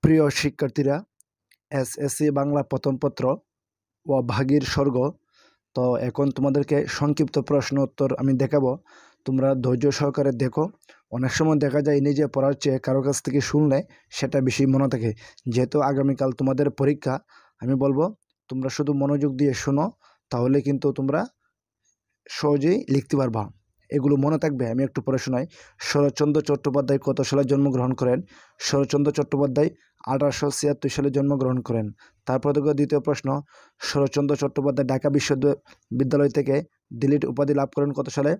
প্রিয় শিক্ষার্থীরা, এসএসসি বাংলা প্রথম পত্র ও ভাগীর স্বর্গ। তো এখন তোমাদেরকে সংক্ষিপ্ত প্রশ্ন উত্তর আমি দেখাবো, তোমরা ধৈর্য সহকারে দেখো। অনেক সময় দেখা যায় নিজে পড়ার চেয়ে কারো কাছ থেকে শুনলে সেটা বেশি মনে থাকে। যেহেতু আগামীকাল তোমাদের পরীক্ষা, আমি বলবো তোমরা শুধু মনোযোগ দিয়ে শোনো, তাহলে কিন্তু তোমরা সহজেই লিখতে পারবা, এগুলো মনে থাকবে। আমি একটু পড়ে শোনাই। শরৎচন্দ্র চট্টোপাধ্যায় কত সালে জন্মগ্রহণ করেন? শরৎচন্দ্র চট্টোপাধ্যায় 1876 সালে জন্মগ্রহণ করেন। তারপর দেখো দ্বিতীয় প্রশ্ন, শরৎচন্দ্র চট্টোপাধ্যায় ঢাকা বিশ্ববিদ্যালয় থেকে ডিলিট উপাধি লাভ করেন কত সালে?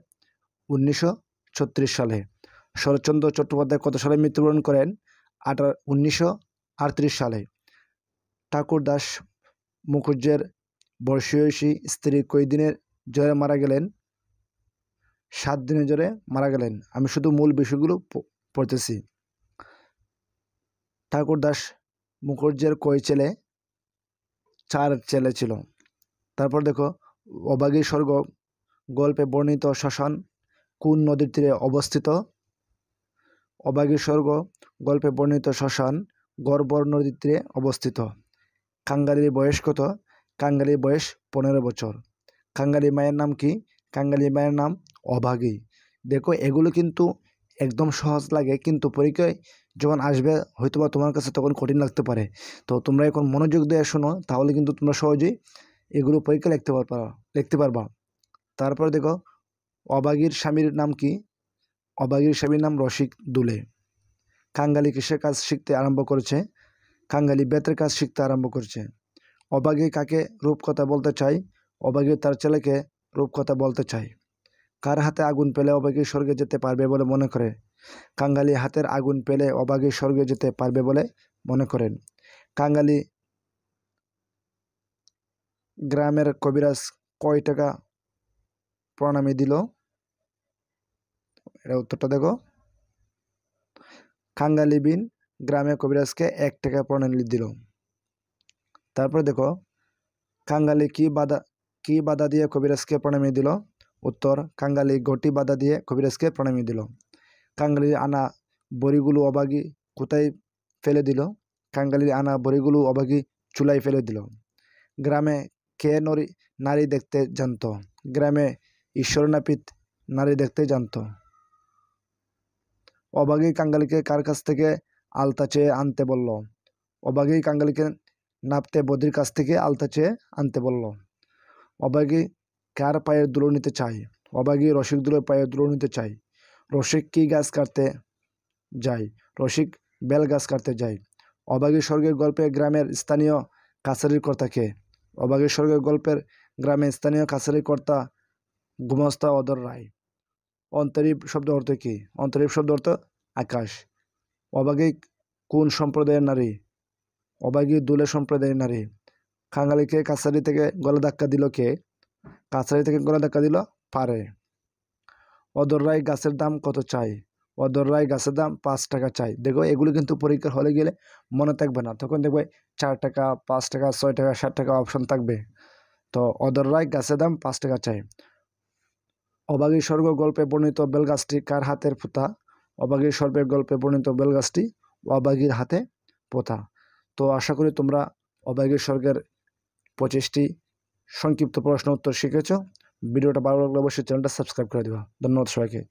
1936 সালে। শরৎচন্দ্র চট্টোপাধ্যায় কত সালে মৃত্যুবরণ করেন? 1938 সালে। ঠাকুরদাস মুখুজ্জের বর্ষীয়সী স্ত্রী কই দিনের জ্বরে মারা গেলেন? 7 দিনের জ্বরে মারা গেলেন। আমি শুধু মূল বিষয়গুলো পড়তেছি। ঠাকুরদাস মুখুজ্জের কয় ছেলে? 4 ছেলে ছিল। তারপর দেখো, অভাগী স্বর্গ গল্পে বর্ণিত শ্মশান কোন নদীর তীরে অবস্থিত? অভাগী স্বর্গ গল্পে বর্ণিত শ্মশান গড়বড় নদীর তীরে অবস্থিত। কাঙ্গালির বয়স কত? কাঙ্গালির বয়স 15 বছর। কাঙ্গালি মায়ের নাম কি? কাঙ্গালি মায়ের নাম অভাগী। দেখো, এগুলো কিন্তু একদম সহজ লাগে, কিন্তু পরীক্ষায় যখন আসবে হয়তোবা তোমার কাছে তখন কঠিন লাগতে পারে। তো তোমরা এখন মনোযোগ দিয়ে শোনো, তাহলে কিন্তু তোমরা সহজেই এগুলো পরীক্ষা লিখতে পারবা। তারপর দেখো, অভাগীর স্বামীর নাম কি? অভাগীর স্বামীর নাম রসিক দুলে। কাঙ্গালি কিসের কাজ শিখতে আরম্ভ করেছে? কাঙ্গালি বেতের কাজ শিখতে আরম্ভ করেছে। অভাগী কাকে রূপকথা বলতে চায়? অভাগী তার ছেলেকে রূপকথা বলতে চায়। কার হাতে আগুন পেলে অভাগী স্বর্গে যেতে পারবে বলে মনে করে? কাঙ্গালি হাতের আগুন পেলে অভাগী স্বর্গে যেতে পারবে বলে মনে করেন। কাঙ্গালি গ্রামের কবিরাজ কয় টাকা প্রণামী দিল? এটা উত্তরটা দেখো। কাঙ্গালি বিন গ্রামের কবিরাজকে 1 টাকা প্রণামী দিল। তারপর দেখো, কাঙ্গালি কি বাধা দিয়ে কবিরাজকে প্রণামী দিল? উত্তর, কাঙ্গালি গটি বাধা দিয়ে কবিরাজকে প্রণামী দিল। কাঙ্গালির আনা বড়িগুলো অভাগী কোথায় ফেলে দিল? কাঙ্গালির আনা বড়িগুলো অভাগী চুলায় ফেলে দিল। গ্রামে কে নারী দেখতে জানত? গ্রামে ঈশ্বরনাপিত নারী দেখতে জানত। অভাগী কাঙ্গালিকে কার কাছ থেকে আলতা চেয়ে আনতে বলল? অভাগী কাঙ্গালিকে নাপতে বদির কাছ থেকে আলতা চেয়ে আনতে বলল। অভাগী কার পায়ের ধুলো নিতে চায়? অভাগী রসিক দুলের পায়ের ধুলো নিতে চায়। রসিক কি গাছ কাটতে যায়? রসিক বেল গাছ কাটতে যায়। অভাগী স্বর্গের গল্পে গ্রামের স্থানীয় কাছারির কর্তা কে? অভাগী স্বর্গের গল্পের গ্রামের স্থানীয় কাছারির কর্তা গুমাস্তা অদর রায়। অন্তরীপ শব্দ অর্থ কি? অন্তরীপ শব্দ অর্থ আকাশ। অভাগী কোন সম্প্রদায়ের নারী? অভাগী দুলে সম্প্রদায়ের নারী। কাঙ্গালিকে কাছারি থেকে গলা ধাক্কা দিল কে? কাছারি থেকে গলা ধাক্কা দিল পারে। অদর রায় গাছের দাম কত চাই? অদর রায় গাছের দাম 5 টাকা চাই। দেখো, এগুলো কিন্তু পরীক্ষার হলে গেলে মনে থাকবে না, তখন দেখবে 4 টাকা, 5 টাকা, 6 টাকা, 7 টাকা অপশন থাকবে। তো অদর রায় গাছের দাম 5 টাকা চাই। অভাগী স্বর্গ গল্পে বর্ণিত বেলগাছটি কার হাতের পোঁতা? অভাগী স্বর্গের গল্পে বর্ণিত বেলগাছটি অভাগীর হাতে পোঁতা। তো আশা করি তোমরা অভাগী স্বর্গের 25টি সংক্ষিপ্ত প্রশ্ন উত্তর শিখেছ। ভিডিওটা ভালো লাগলে অবশ্যই চ্যানেলটা সাবস্ক্রাইব করে দেবা। ধন্যবাদ সবাইকে।